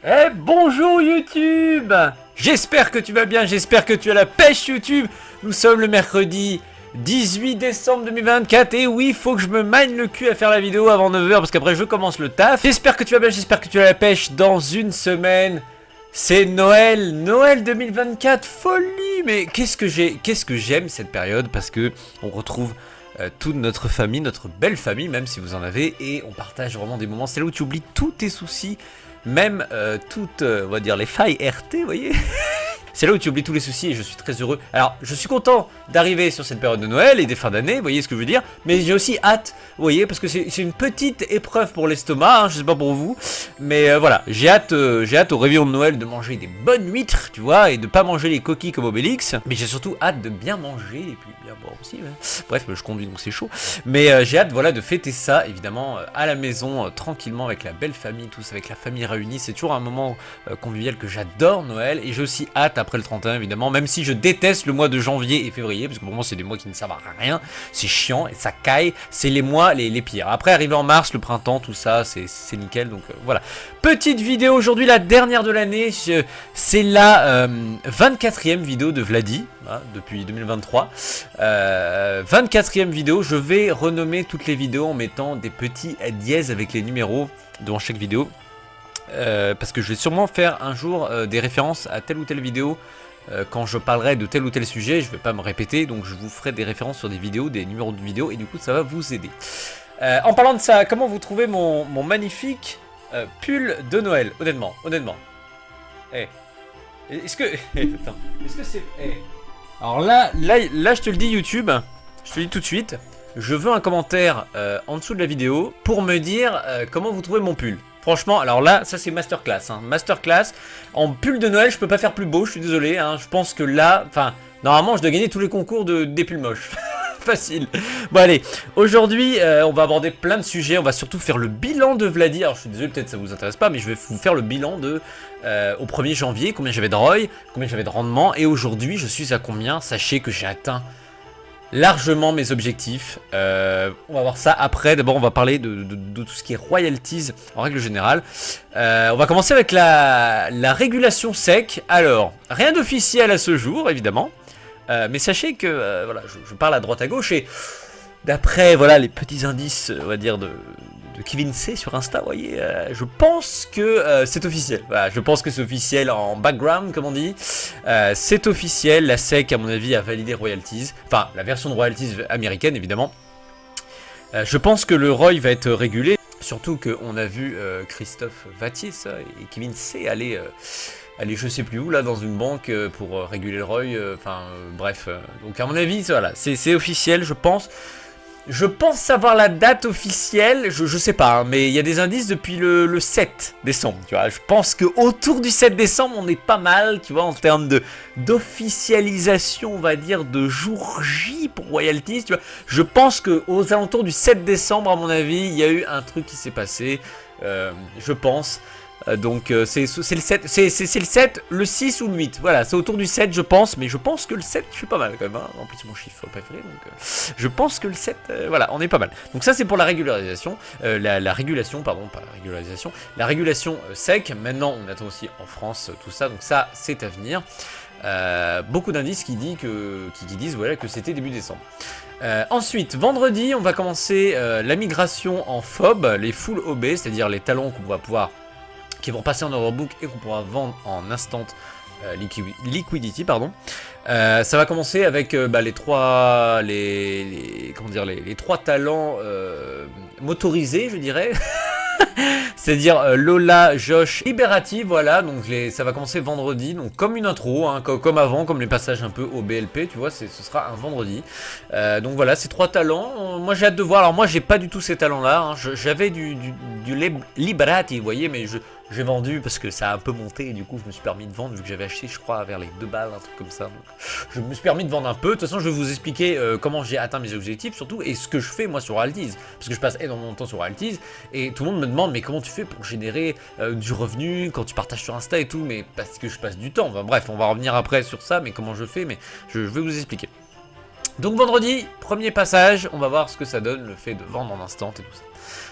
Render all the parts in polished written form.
Eh bonjour YouTube. J'espère que tu vas bien, j'espère que tu as la pêche YouTube. Nous sommes le mercredi 18 décembre 2024 et oui, faut que je me mine le cul à faire la vidéo avant 9h parce qu'après je commence le taf. J'espère que tu vas bien, j'espère que tu as la pêche. Dans une semaine, c'est Noël, Noël 2024, folie. Mais qu'est-ce que j'aime cette période parce que on retrouve toute notre famille, notre belle famille, même si vous en avez, et on partage vraiment des moments. C'est là où tu oublies tous tes soucis, même toutes, on va dire, les failles RT, vous voyez. C'est là où tu oublies tous les soucis et je suis très heureux. Alors, je suis content d'arriver sur cette période de Noël et des fins d'année, vous voyez ce que je veux dire. Mais j'ai aussi hâte, vous voyez, parce que c'est une petite épreuve pour l'estomac, hein, je sais pas pour vous. Mais voilà, j'ai hâte au réveillon de Noël de manger des bonnes huîtres, tu vois, et de pas manger les coquilles comme Obélix. Mais j'ai surtout hâte de bien manger et puis bien boire aussi. Ouais. Bref, je conduis donc c'est chaud. Mais j'ai hâte, voilà, de fêter ça, évidemment, à la maison, tranquillement, avec la belle famille, tous avec la famille réunie. C'est toujours un moment convivial que j'adore, Noël. Et j'ai aussi hâte après le 31 évidemment, même si je déteste le mois de janvier et février, parce que pour moi c'est des mois qui ne servent à rien, c'est chiant et ça caille, c'est les mois les pires. Après arriver en mars, le printemps, tout ça, c'est nickel, donc voilà. Petite vidéo aujourd'hui, la dernière de l'année, c'est la 24e vidéo de Vladi, hein, depuis 2023. 24e vidéo, je vais renommer toutes les vidéos en mettant des petits dièses avec les numéros devant chaque vidéo. Parce que je vais sûrement faire un jour des références à telle ou telle vidéo quand je parlerai de tel ou tel sujet. Je vais pas me répéter, donc je vous ferai des références sur des vidéos, des numéros de vidéos, et du coup ça va vous aider. En parlant de ça, comment vous trouvez mon magnifique pull de Noël? Honnêtement. Eh, est-ce que... Attends, est-ce que c'est... Alors là, je te le dis YouTube, je te le dis tout de suite, je veux un commentaire en dessous de la vidéo pour me dire comment vous trouvez mon pull. Franchement, alors là, ça c'est masterclass, hein. Masterclass. En pull de Noël, je peux pas faire plus beau, je suis désolé, hein. Je pense que là, enfin, normalement, je dois gagner tous les concours des pulls moches. Facile. Bon allez, aujourd'hui, on va aborder plein de sujets. On va surtout faire le bilan de Vladi. Alors je suis désolé, peut-être ça vous intéresse pas, mais je vais vous faire le bilan de au 1er janvier, combien j'avais de ROI, combien j'avais de rendement. Et aujourd'hui, je suis à combien? Sachez que j'ai atteint largement mes objectifs. On va voir ça après. D'abord, on va parler de tout ce qui est royalties en règle générale. On va commencer avec la régulation sec. Alors, rien d'officiel à ce jour, évidemment. Mais sachez que voilà, je parle à droite à gauche et d'après voilà les petits indices, on va dire de Kevin C sur Insta, vous voyez, je pense que c'est officiel. Voilà, je pense que c'est officiel en background, comme on dit. C'est officiel, la SEC, à mon avis, a validé royalties. Enfin, la version de royalties américaine, évidemment. Je pense que le ROI va être régulé. Surtout qu'on a vu Christophe Vattier, ça, et Kevin C aller je sais plus où, là, dans une banque pour réguler le ROI. Bref. Donc, à mon avis, voilà, c'est officiel, je pense. Je pense savoir la date officielle, je sais pas, hein, mais il y a des indices depuis le 7 décembre, tu vois. Je pense qu'autour du 7 décembre, on est pas mal, tu vois, en termes d'officialisation, on va dire, de jour J pour royalties, tu vois. Je pense qu'aux alentours du 7 décembre, à mon avis, il y a eu un truc qui s'est passé, je pense. Donc c'est le 7, c'est le 7, le 6 ou le 8, voilà, c'est autour du 7 je pense, mais je pense que le 7 je suis pas mal quand même, hein. En plus c'est mon chiffre préféré, donc je pense que le 7, voilà, on est pas mal. Donc ça c'est pour la régularisation, la régulation, pardon, pas la régularisation, la régulation sec. Maintenant on attend aussi en France tout ça, donc ça c'est à venir. Beaucoup d'indices qui disent voilà, que c'était début décembre. Ensuite, vendredi, on va commencer la migration en FOB, les full OB, c'est-à-dire les talons qu'on va pouvoir qui vont passer en overbook et qu'on pourra vendre en instant liquidity, pardon. Ça va commencer avec les trois talents motorisés, je dirais. C'est-à-dire Lola, Josh, Liberative, voilà, donc ça va commencer vendredi, donc comme une intro, hein, comme avant, comme les passages un peu au BLP, tu vois, ce sera un vendredi. Donc voilà, ces trois talents, moi j'ai hâte de voir, alors moi j'ai pas du tout ces talents-là, hein. J'avais du Liberative, vous voyez, mais j'ai vendu parce que ça a un peu monté et du coup je me suis permis de vendre vu que j'avais acheté je crois vers les 2 balles, un truc comme ça. Donc, je me suis permis de vendre un peu. De toute façon je vais vous expliquer comment j'ai atteint mes objectifs surtout et ce que je fais moi sur royalties. Parce que je passe énormément de temps sur royalties et tout le monde me demande mais comment tu fais pour générer du revenu quand tu partages sur Insta et tout. Mais parce que je passe du temps. Enfin, bref, on va revenir après sur ça, mais comment je fais, mais je vais vous expliquer. Donc vendredi, premier passage, on va voir ce que ça donne le fait de vendre en instant et tout ça.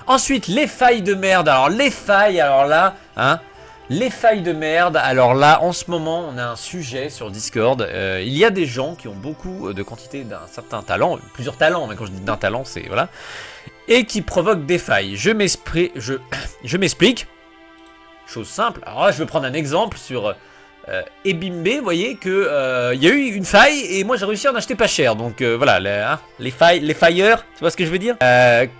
Ensuite, les failles de merde. Alors les failles, alors là, hein, Les failles de merde, alors là en ce moment on a un sujet sur Discord, il y a des gens qui ont beaucoup de quantité d'un certain talent, plusieurs talents, mais quand je dis d'un talent c'est voilà, et qui provoquent des failles. Je m'explique, chose simple, alors là je vais prendre un exemple sur Ebimbe, vous voyez que il y a eu une faille et moi j'ai réussi à en acheter pas cher, donc voilà, les failleurs, tu vois ce que je veux dire.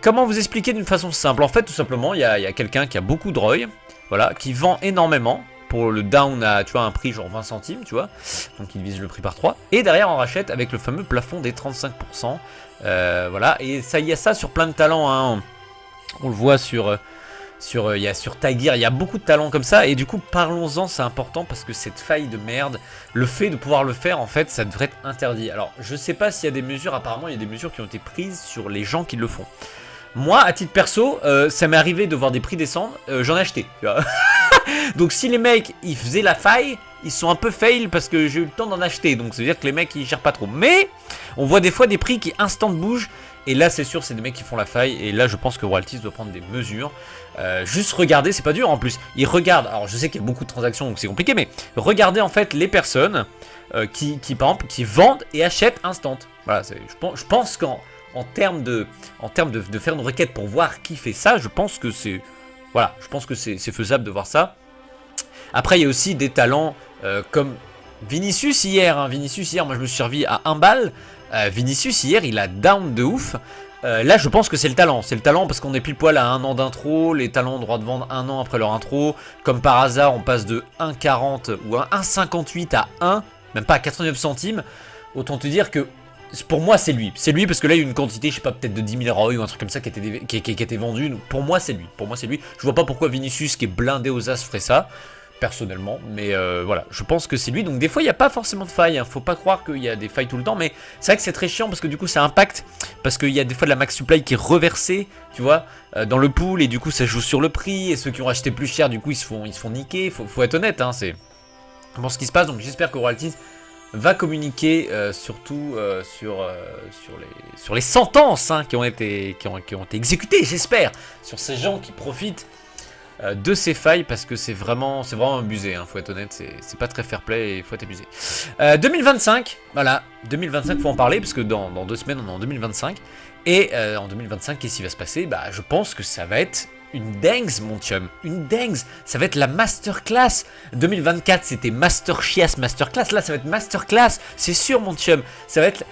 Comment vous expliquer d'une façon simple? En fait tout simplement il y a quelqu'un qui a beaucoup de ROI. Voilà, qui vend énormément pour le down à, tu vois, un prix genre 20 centimes, tu vois. Donc il divise le prix par 3. Et derrière on rachète avec le fameux plafond des 35%. Voilà, et ça, il y a ça sur plein de talents, hein. On le voit sur Taguir, il y a beaucoup de talents comme ça. Et du coup, parlons-en, c'est important parce que cette faille de merde, le fait de pouvoir le faire, en fait, ça devrait être interdit. Alors, je sais pas s'il y a des mesures, apparemment il y a des mesures qui ont été prises sur les gens qui le font. Moi, à titre perso, ça m'est arrivé de voir des prix descendre, j'en ai acheté. Tu vois. Donc si les mecs, ils faisaient la faille, ils sont un peu fail parce que j'ai eu le temps d'en acheter. Donc ça veut dire que les mecs, ils gèrent pas trop. Mais, on voit des fois des prix qui instant bougent. Et là, c'est sûr, c'est des mecs qui font la faille. Et là, je pense que Royalties doit prendre des mesures. Juste regarder, c'est pas dur en plus. Ils regardent, alors je sais qu'il y a beaucoup de transactions, donc c'est compliqué. Mais regardez en fait les personnes qui par exemple, qui vendent et achètent instant. Voilà, je pense qu'en termes de faire une requête pour voir qui fait ça, je pense que c'est voilà, je pense que c'est faisable de voir ça. Après, il y a aussi des talents comme Vinicius hier. Hein. Vinicius hier, moi je me suis servi à 1 balle. Vinicius hier, il a down de ouf. Là, je pense que c'est le talent. C'est le talent parce qu'on est pile poil à 1 an d'intro. Les talents ont le droit de vendre 1 an après leur intro. Comme par hasard, on passe de 1,40 ou 1,58 à 1, même pas à 89 centimes. Autant te dire que pour moi c'est lui. C'est lui parce que là il y a une quantité, je sais pas, peut-être de 10 000 ROI ou un truc comme ça qui était vendu. Pour moi c'est lui. Pour moi c'est lui. Je vois pas pourquoi Vinicius qui est blindé aux as ferait ça. Personnellement, mais voilà, je pense que c'est lui. Donc des fois il n'y a pas forcément de failles, hein. Faut pas croire qu'il y a des failles tout le temps, mais c'est vrai que c'est très chiant parce que du coup ça impacte, parce qu'il y a des fois de la max supply qui est reversée, tu vois, dans le pool, et du coup ça joue sur le prix, et ceux qui ont acheté plus cher du coup ils se font niquer. Faut être honnête, hein, c'est vraiment ce qui se passe. Donc j'espère que Royalties va communiquer surtout sur les sentences, hein, qui ont été exécutées, j'espère, sur ces gens qui profitent de ces failles, parce que c'est vraiment abusé, hein, faut être honnête, c'est pas très fair play et il faut être abusé. 2025, voilà, 2025 faut en parler parce que dans 2 semaines on est en 2025 et en 2025 qu'est-ce qui va se passer? Bah je pense que ça va être une dingue mon chum, une dingue, ça va être la masterclass. 2024 c'était masterchias masterclass, là ça va être masterclass, c'est sûr mon chum. Ça va être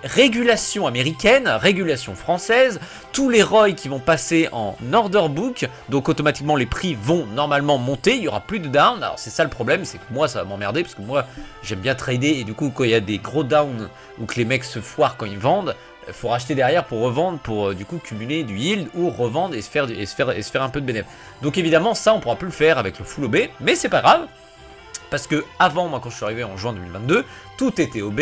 régulation américaine, régulation française, tous les ROI qui vont passer en order book, donc automatiquement les prix vont normalement monter, il n'y aura plus de down. Alors c'est ça le problème, c'est que moi ça va m'emmerder parce que moi j'aime bien trader et du coup quand il y a des gros downs ou que les mecs se foirent quand ils vendent, il faut racheter derrière pour revendre, pour du coup cumuler du yield ou revendre et se faire un peu de bénéfice. Donc évidemment ça on pourra plus le faire avec le full OB, mais c'est pas grave, parce que avant, moi quand je suis arrivé en juin 2022, tout était OB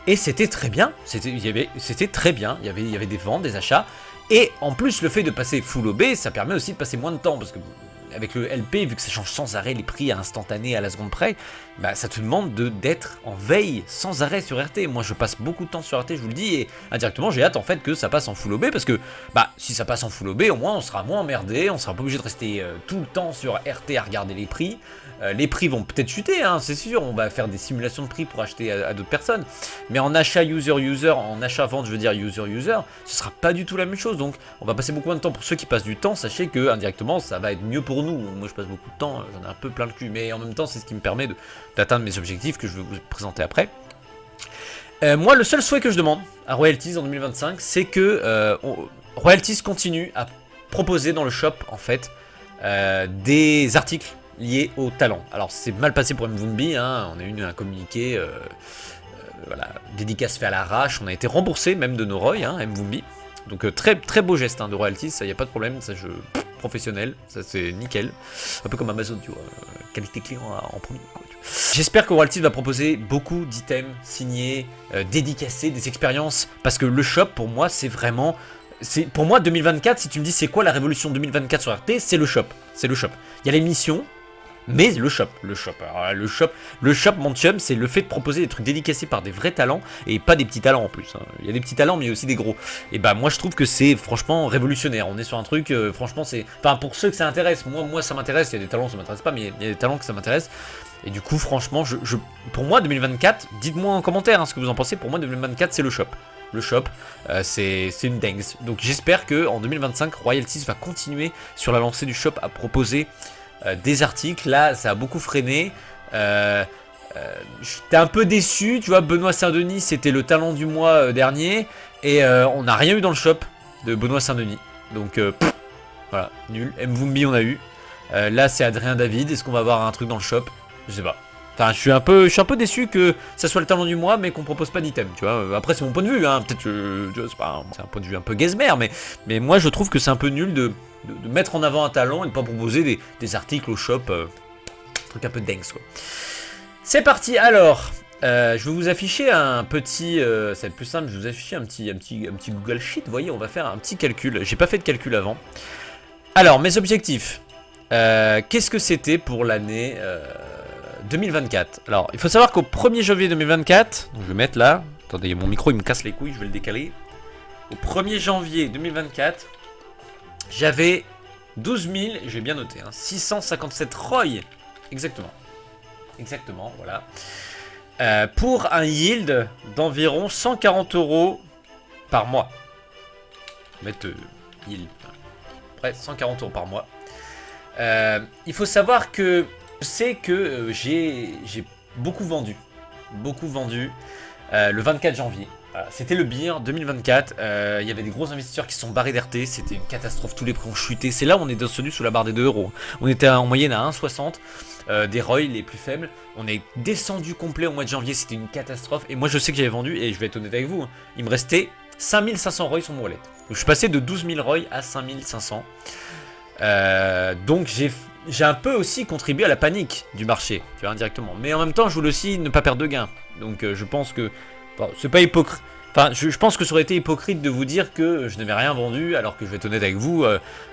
et c'était très bien, c'était très bien, il y avait des ventes, des achats, et en plus le fait de passer full OB, ça permet aussi de passer moins de temps, parce que avec le LP, vu que ça change sans arrêt les prix à instantané à la seconde près, bah ça te demande d'être en veille sans arrêt sur RT. Moi je passe beaucoup de temps sur RT, je vous le dis, et indirectement j'ai hâte en fait que ça passe en full OB, parce que bah si ça passe en full OB, au moins on sera moins emmerdé, on sera pas obligé de rester tout le temps sur RT à regarder les prix. Les prix vont peut-être chuter, hein, c'est sûr, on va faire des simulations de prix pour acheter à d'autres personnes, mais en achat user, en achat-vente, je veux dire user, ce sera pas du tout la même chose, donc on va passer beaucoup moins de temps. Pour ceux qui passent du temps, sachez que indirectement ça va être mieux pour nous. Moi je passe beaucoup de temps, j'en ai un peu plein le cul, mais en même temps c'est ce qui me permet d'atteindre mes objectifs que je vais vous présenter après. Moi le seul souhait que je demande à Royalties en 2025, c'est que Royalties continue à proposer dans le shop en fait des articles liés au talent. Alors c'est mal passé pour Mvumbi, hein, on a eu un communiqué, voilà, dédicace fait à l'arrache, on a été remboursé même de nos ROI, hein, Mvumbi. Donc très très beau geste, hein, de Royalties, ça y a pas de problème, ça professionnel, ça c'est nickel. Un peu comme Amazon, tu vois, qualité client en premier, quoi. J'espère que Royalties va proposer beaucoup d'items signés, dédicacés, des expériences, parce que le shop pour moi c'est vraiment... Pour moi 2024, si tu me dis c'est quoi la révolution 2024 sur RT, c'est le shop. C'est le shop. Il y a les missions, Mais le shop, mon chum, c'est le fait de proposer des trucs dédicacés par des vrais talents et pas des petits talents en plus. Hein. Il y a des petits talents, mais il y a aussi des gros. Et bah, moi, je trouve que c'est franchement révolutionnaire. On est sur un truc, franchement, c'est. Enfin, pour ceux que ça intéresse, moi ça m'intéresse. Il y a des talents, ça m'intéresse pas, mais il y a des talents que ça m'intéresse. Et du coup, franchement, pour moi, 2024, dites-moi en commentaire hein, ce que vous en pensez. Pour moi, 2024, c'est le shop. Le shop, c'est une dingue. Donc, j'espère que en 2025, Royalties va continuer sur la lancée du shop à proposer. Des articles, là ça a beaucoup freiné. J'étais un peu déçu, tu vois. Benoît Saint-Denis c'était le talent du mois dernier et on n'a rien eu dans le shop de Benoît Saint-Denis. Donc voilà, nul. Mvumbi on a eu. Là c'est Adrien David. Est-ce qu'on va avoir un truc dans le shop? Je sais pas. Enfin, je suis un peu déçu que ça soit le talent du mois, mais qu'on propose pas d'item, tu vois. Après, c'est mon point de vue, hein. Peut-être que c'est un point de vue un peu gazmer, mais moi, je trouve que c'est un peu nul de mettre en avant un talent et de pas proposer des articles au shop, truc un peu dingue, quoi. C'est parti. Alors, je vais vous afficher un petit, ça va être plus simple. Je vais vous afficher un petit Google Sheet. Vous voyez, on va faire un petit calcul. J'ai pas fait de calcul avant. Alors, mes objectifs. Qu'est-ce que c'était pour l'année 2024. Alors, il faut savoir qu'au 1er janvier 2024, donc je vais mettre là, attendez, mon micro il me casse les couilles, je vais le décaler. Au 1er janvier 2024, j'avais 12 000, je vais bien noter, hein, 657 ROI, exactement. Exactement, voilà. Pour un yield d'environ 140 € par mois. Je vais mettre yield, près 140 € par mois. Il faut savoir que je sais que j'ai beaucoup vendu. Le 24 janvier. Voilà, c'était le beer 2024. Il y avait des gros investisseurs qui se sont barrés d'RT. C'était une catastrophe. Tous les prix ont chuté. C'est là où on est descendu sous la barre des 2 €. On était en moyenne à 1,60. Des ROI les plus faibles. On est descendu complet au mois de janvier. C'était une catastrophe. Et moi, je sais que j'avais vendu. Et je vais être honnête avec vous. Hein, il me restait 5500 ROI sur mon wallet. Donc, je suis passé de 12 000 ROI à 5500. Donc, j'ai un peu aussi contribué à la panique du marché, tu vois, indirectement. Mais en même temps, je voulais aussi ne pas perdre de gain. Donc je pense que... Enfin, c'est pas hypocrite. Enfin, je pense que ça aurait été hypocrite de vous dire que je n'avais rien vendu, alors que je vais être honnête avec vous,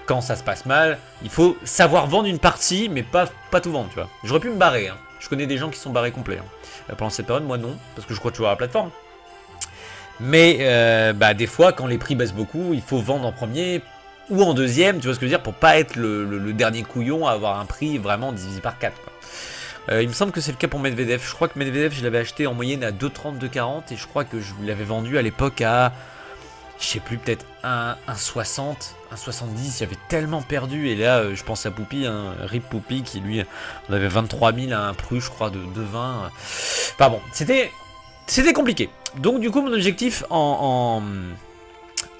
quand ça se passe mal, il faut savoir vendre une partie, mais pas tout vendre, tu vois. J'aurais pu me barrer, hein. Je connais des gens qui sont barrés complets. Hein. Pendant cette période, moi non, parce que je crois toujours à la plateforme. Mais des fois, quand les prix baissent beaucoup, il faut vendre en premier... ou en deuxième, tu vois ce que je veux dire, pour pas être le dernier couillon à avoir un prix vraiment divisé par 4. Quoi. Il me semble que c'est le cas pour Medvedev. Je crois que Medvedev, je l'avais acheté en moyenne à 2,30, 2,40 et je crois que je l'avais vendu à l'époque à, je sais plus, peut-être 1,60, 1,70. J'avais tellement perdu et là, je pense à Poupy, hein, Rip Poupy, qui lui, on avait 23 000 à un prix, je crois, de 20. Enfin bon, c'était compliqué. Donc du coup, mon objectif en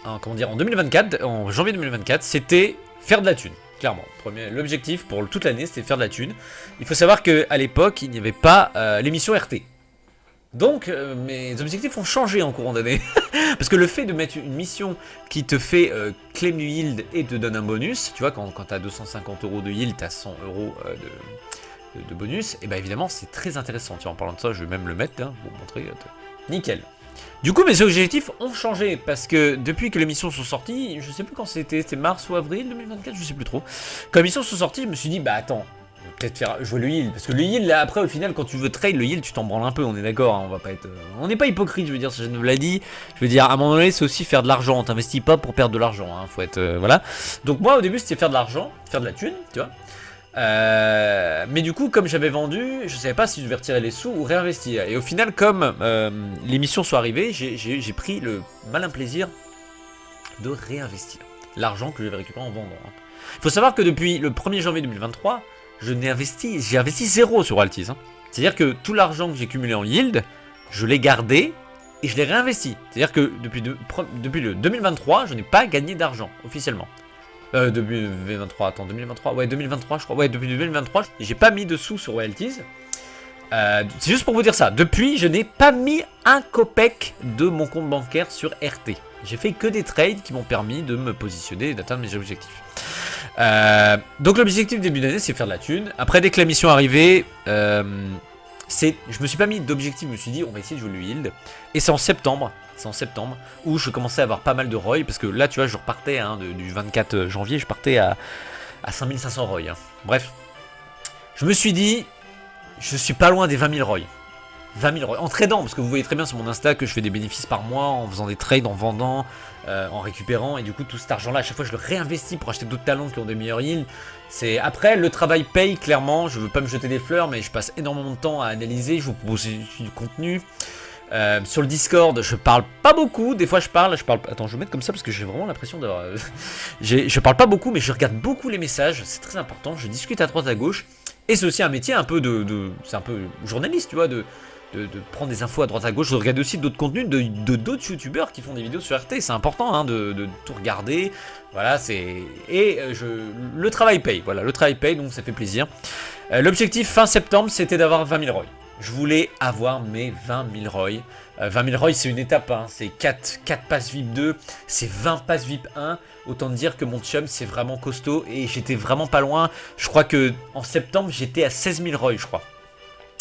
2024, en janvier 2024, c'était faire de la thune. Clairement, l'objectif pour toute l'année, c'était faire de la thune. Il faut savoir qu'à l'époque, il n'y avait pas l'émission RT. Donc, mes objectifs ont changé en courant d'année. Parce que le fait de mettre une mission qui te fait claim du yield et te donne un bonus, tu vois, quand tu as 250 € de yield, tu as 100 € de bonus, et bien évidemment, c'est très intéressant. Tiens, en parlant de ça, je vais même le mettre, hein, pour vous montrer. Nickel. Du coup, mes objectifs ont changé parce que depuis que les missions sont sorties, je sais plus quand c'était mars ou avril 2024, je sais plus trop. Quand les missions sont sorties, je me suis dit, bah attends, peut-être faire jouer le yield parce que le yield, là, après, au final, quand tu veux trade le yield, tu t'en branles un peu, on est d'accord, hein, on va pas être, on n'est pas hypocrite, je veux dire, ça je ne l'ai dit, je veux dire, à un moment donné, c'est aussi faire de l'argent, t'investis pas pour perdre de l'argent, hein, faut être, voilà. Donc moi, au début, c'était faire de l'argent, faire de la thune, tu vois. Mais du coup, comme j'avais vendu, je savais pas si je devais retirer les sous ou réinvestir. Et au final, comme les missions sont arrivées, j'ai pris le malin plaisir de réinvestir l'argent que j'avais récupéré en vendant. Il faut savoir que depuis le 1er janvier 2023, j'ai investi 0 sur Royalties. Hein. C'est-à-dire que tout l'argent que j'ai cumulé en yield, je l'ai gardé et je l'ai réinvesti. C'est-à-dire que depuis le 2023, je n'ai pas gagné d'argent officiellement. Depuis 2023, attends, 2023, ouais, 2023, je crois, ouais, depuis 2023, j'ai pas mis de sous sur Royalties. C'est juste pour vous dire ça. Depuis, je n'ai pas mis un copec de mon compte bancaire sur RT. J'ai fait que des trades qui m'ont permis de me positionner et d'atteindre mes objectifs. Donc l'objectif début d'année, c'est faire de la thune. Après, dès que la mission est arrivée, je me suis pas mis d'objectif, je me suis dit, on va essayer de jouer le yield. Et c'est en septembre. Où je commençais à avoir pas mal de ROI, parce que là, tu vois, je repartais du 24 janvier, je partais à 5500 ROI. Hein. Bref, je me suis dit, je suis pas loin des 20 000 ROI. 20 000 ROI en tradant, parce que vous voyez très bien sur mon Insta que je fais des bénéfices par mois en faisant des trades, en vendant, en récupérant, et du coup tout cet argent là à chaque fois je le réinvestis pour acheter d'autres talents qui ont des meilleurs yields. C'est après le travail paye clairement, je veux pas me jeter des fleurs mais je passe énormément de temps à analyser, je vous propose du contenu. Sur le Discord, je parle pas beaucoup, des fois je parle, attends je vais mettre comme ça parce que j'ai vraiment l'impression d'avoir... je parle pas beaucoup mais je regarde beaucoup les messages, c'est très important, je discute à droite à gauche, et c'est aussi un métier un peu c'est un peu journaliste tu vois, de prendre des infos à droite à gauche. Je regarde aussi d'autres contenus de d'autres youtubeurs qui font des vidéos sur RT, c'est important hein, de tout regarder, voilà c'est... Et le travail paye, voilà, le travail paye donc ça fait plaisir. L'objectif fin septembre c'était d'avoir 20 000 ROI. Je voulais avoir mes 20 000 ROI. 20 000 ROI, c'est une étape, hein. C'est 4 passes VIP 2, c'est 20 passes VIP 1. Autant dire que mon chum, c'est vraiment costaud et j'étais vraiment pas loin. Je crois que en septembre, j'étais à 16 000 ROI, je crois.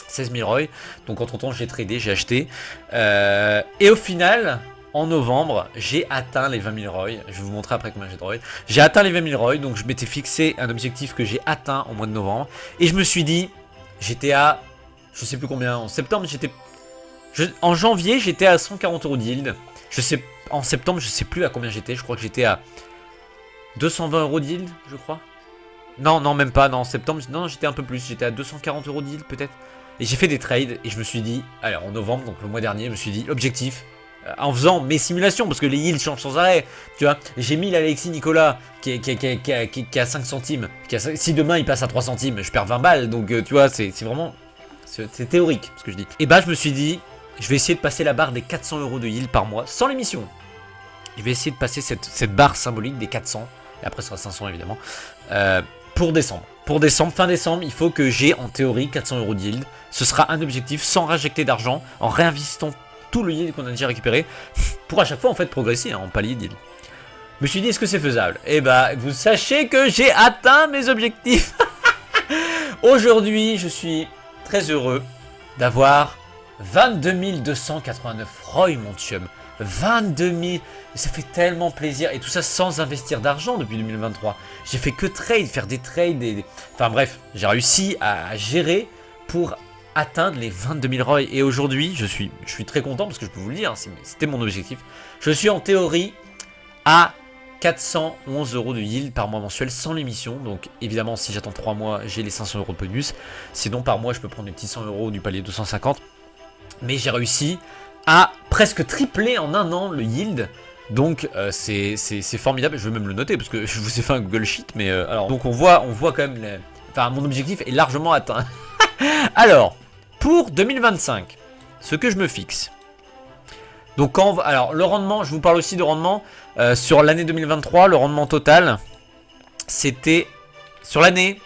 16 000 ROI. Donc entre temps, j'ai tradé, j'ai acheté. Et au final, en novembre, j'ai atteint les 20 000 ROI. Je vais vous montrer après combien j'ai de ROI. J'ai atteint les 20 000 ROI, donc je m'étais fixé un objectif que j'ai atteint au mois de novembre. Et je me suis dit, j'étais à... Je sais plus combien, en septembre j'étais... En janvier j'étais à 140 € de yield. En septembre je sais plus à combien j'étais, je crois que j'étais à 220 € de yield, je crois. Non, même pas, non, en septembre, non, j'étais un peu plus, j'étais à 240 € de yield peut-être. Et j'ai fait des trades et je me suis dit, alors en novembre, donc le mois dernier, je me suis dit, objectif, en faisant mes simulations, parce que les yields changent sans arrêt, tu vois, j'ai mis l'Alexis Nicolas qui a 5 centimes, si demain il passe à 3 centimes, je perds 20 balles, donc tu vois, c'est vraiment... C'est théorique ce que je dis. Et bah je me suis dit, je vais essayer de passer la barre des 400 € de yield par mois, sans l'émission. Je vais essayer de passer cette barre symbolique des 400, et après ce sera 500 évidemment, pour décembre. Pour décembre, fin décembre, il faut que j'ai en théorie 400 € de yield. Ce sera un objectif sans rajecter d'argent, en réinvestissant tout le yield qu'on a déjà récupéré, pour à chaque fois en fait progresser hein, en palier de yield. Je me suis dit, est-ce que c'est faisable? Et bah vous sachez que j'ai atteint mes objectifs. Aujourd'hui, je suis... très heureux d'avoir 22 289 ROI mon chum. 22 000, ça fait tellement plaisir. Et tout ça sans investir d'argent depuis 2023. J'ai fait que faire des trades. Enfin bref, j'ai réussi à gérer pour atteindre les 22 000 ROI. Et aujourd'hui, je suis très content parce que je peux vous le dire, c'était mon objectif. Je suis en théorie à 411 € de yield par mois mensuel sans l'émission. Donc évidemment si j'attends 3 mois j'ai les 500 € de bonus. Sinon par mois je peux prendre des petits 100 € du palier 250. Mais j'ai réussi à presque tripler en un an le yield. Donc c'est formidable. Je vais même le noter parce que je vous ai fait un Google Sheet. Mais alors donc on voit quand même enfin mon objectif est largement atteint. Alors pour 2025 ce que je me fixe. Donc alors le rendement, je vous parle aussi de rendement sur l'année 2023, le rendement total, c'était sur l'année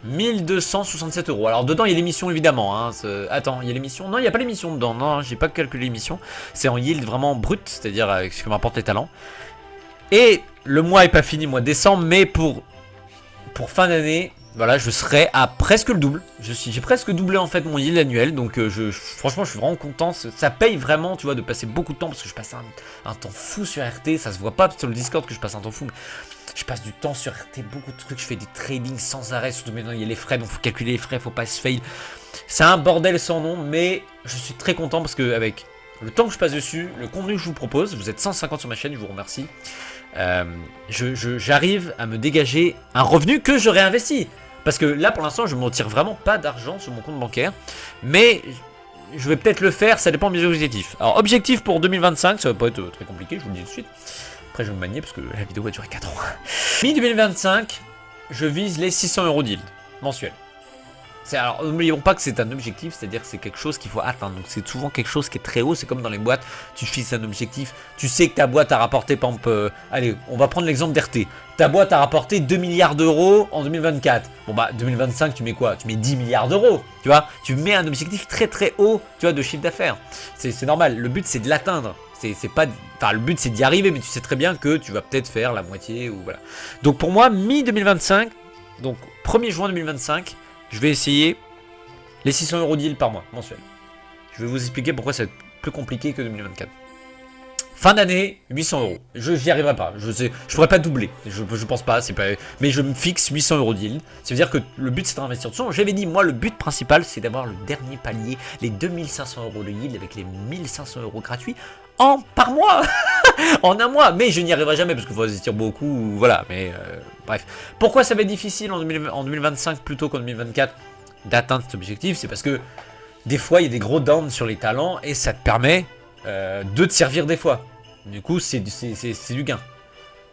1267 €. Alors dedans il y a l'émission évidemment, hein, attends, il y a l'émission, non il n'y a pas l'émission dedans, non j'ai pas calculé l'émission, c'est en yield vraiment brut, c'est-à-dire avec ce que m'apportent les talents. Et le mois est pas fini, mois de décembre, mais pour fin d'année... Voilà, je serai à presque le double. J'ai presque doublé en fait mon yield annuel. Donc franchement, je suis vraiment content. Ça paye vraiment, tu vois, de passer beaucoup de temps. Parce que je passe un temps fou sur RT. Ça se voit pas sur le Discord que je passe un temps fou. Mais je passe du temps sur RT, beaucoup de trucs. Je fais des tradings sans arrêt. Surtout maintenant, il y a les frais. Donc faut calculer les frais, faut pas se fail. C'est un bordel sans nom. Mais je suis très content parce que avec le temps que je passe dessus, le contenu que je vous propose, vous êtes 150 sur ma chaîne, je vous remercie. J'arrive à me dégager un revenu que je réinvestis. Parce que là, pour l'instant, je ne m'en tire vraiment pas d'argent sur mon compte bancaire. Mais je vais peut-être le faire, ça dépend de mes objectifs. Alors, objectif pour 2025, ça va pas être très compliqué, je vous le dis tout de suite. Après, je vais me manier parce que la vidéo va durer 4 ans. Mi-2025, je vise les 600 € de yield mensuel. Alors, n'oublions pas que c'est un objectif, c'est-à-dire que c'est quelque chose qu'il faut atteindre. Donc, c'est souvent quelque chose qui est très haut. C'est comme dans les boîtes, tu fixes un objectif. Tu sais que ta boîte a rapporté, par exemple, allez, on va prendre l'exemple d'RT. Ta boîte a rapporté 2 milliards d'euros en 2024. Bon, bah, 2025, tu mets quoi? Tu mets 10 milliards d'euros, tu vois? Tu mets un objectif très très haut, tu vois, de chiffre d'affaires. C'est normal. Le but, c'est de l'atteindre. C'est pas... Enfin, le but, c'est d'y arriver, mais tu sais très bien que tu vas peut-être faire la moitié ou voilà. Donc, pour moi, mi-2025, donc 1er juin 2025, je vais essayer les 600 € de yield par mois, mensuel. Je vais vous expliquer pourquoi c'est plus compliqué que 2024. Fin d'année, 800 euros. Je n'y arriverai pas. Je pourrais pas doubler. Je pense pas, c'est pas. Mais je me fixe 800 euros de yield. Ça veut dire que le but c'est d'investir. De toute façon, j'avais dit, moi, le but principal c'est d'avoir le dernier palier, les 2500 euros de yield avec les 1500 euros gratuits par mois. En un mois. Mais je n'y arriverai jamais parce qu'il faut investir beaucoup. Voilà. Mais bref. Pourquoi ça va être difficile en 2025 plutôt qu'en 2024 d'atteindre cet objectif? C'est parce que des fois, il y a des gros downs sur les talents et ça te permet de te servir des fois. Du coup, c'est du gain.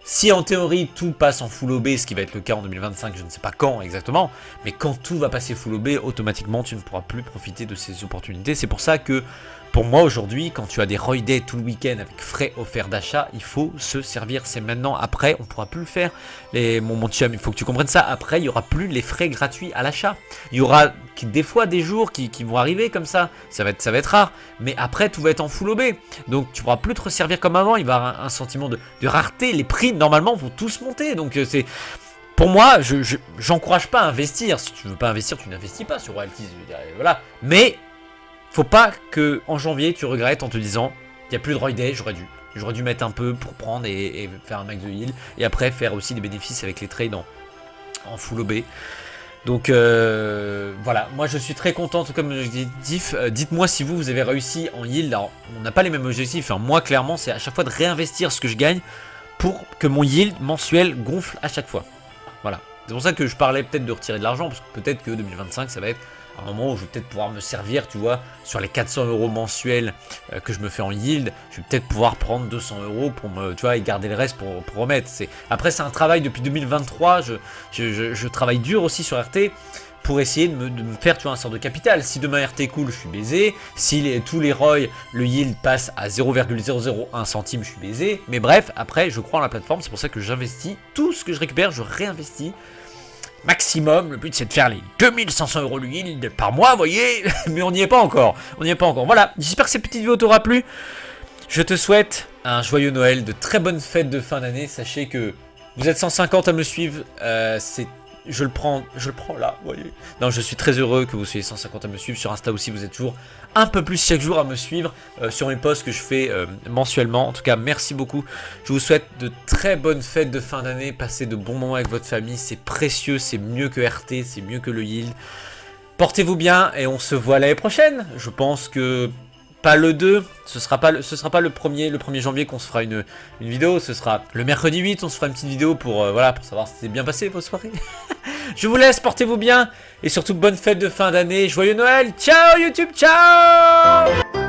Si en théorie tout passe en full OB, ce qui va être le cas en 2025, je ne sais pas quand exactement, mais quand tout va passer full OB, automatiquement tu ne pourras plus profiter de ces opportunités. C'est pour ça que pour moi aujourd'hui, quand tu as des Roy Day tout le week-end avec frais offerts d'achat, il faut se servir. C'est maintenant. Après, on ne pourra plus le faire. Mon chum, il faut que tu comprennes ça. Après, il n'y aura plus les frais gratuits à l'achat. Il y aura des fois des jours qui vont arriver comme ça. Ça va être rare. Mais après, tout va être en full OB. Donc, tu ne pourras plus te resservir comme avant. Il va y avoir un sentiment de rareté. Les prix, normalement, vont tous monter. Donc, c'est... Pour moi, j'encourage pas à investir. Si tu ne veux pas investir, tu n'investis pas sur Royalties. Voilà. Mais... faut pas que en janvier tu regrettes en te disant il n'y a plus de Roy Day, j'aurais dû mettre un peu pour prendre et faire un max de heal et après faire aussi des bénéfices avec les trades en full OB. Donc voilà, moi je suis très content comme objectif. Dites-moi si vous avez réussi en yield. Alors on n'a pas les mêmes objectifs, hein. Moi clairement c'est à chaque fois de réinvestir ce que je gagne pour que mon yield mensuel gonfle à chaque fois. Voilà, c'est pour ça que je parlais peut-être de retirer de l'argent parce que peut-être que 2025 ça va être un moment où je vais peut-être pouvoir me servir, tu vois, sur les 400 euros mensuels que je me fais en yield, je vais peut-être pouvoir prendre 200 euros pour me, tu vois, et garder le reste pour remettre. Après, c'est un travail depuis 2023, je travaille dur aussi sur RT pour essayer de me faire, tu vois, un sort de capital. Si demain RT cool, je suis baisé. Si tous les ROI, le yield passe à 0,001 centime, je suis baisé. Mais bref, après, je crois en la plateforme, c'est pour ça que j'investis. Tout ce que je récupère, je réinvestis. Maximum, le but c'est de faire les 2500 euros de yield par mois, vous voyez. Mais on n'y est pas encore, Voilà, j'espère que cette petite vidéo t'aura plu. Je te souhaite un joyeux Noël, de très bonnes fêtes de fin d'année. Sachez que vous êtes 150 à me suivre, je le prends là, vous voyez. Non, je suis très heureux que vous soyez 150 à me suivre. Sur Insta aussi, vous êtes toujours un peu plus chaque jour à me suivre sur mes posts que je fais mensuellement. En tout cas, merci beaucoup. Je vous souhaite de très bonnes fêtes de fin d'année. Passez de bons moments avec votre famille. C'est précieux, c'est mieux que RT, c'est mieux que le yield. Portez-vous bien et on se voit l'année prochaine. Je pense que... pas le 2, ce sera pas le 1er janvier qu'on se fera une vidéo, ce sera le mercredi 8, on se fera une petite vidéo pour, voilà, pour savoir si c'est bien passé vos soirées. Je vous laisse, portez-vous bien, et surtout bonne fête de fin d'année, joyeux Noël, ciao YouTube, ciao!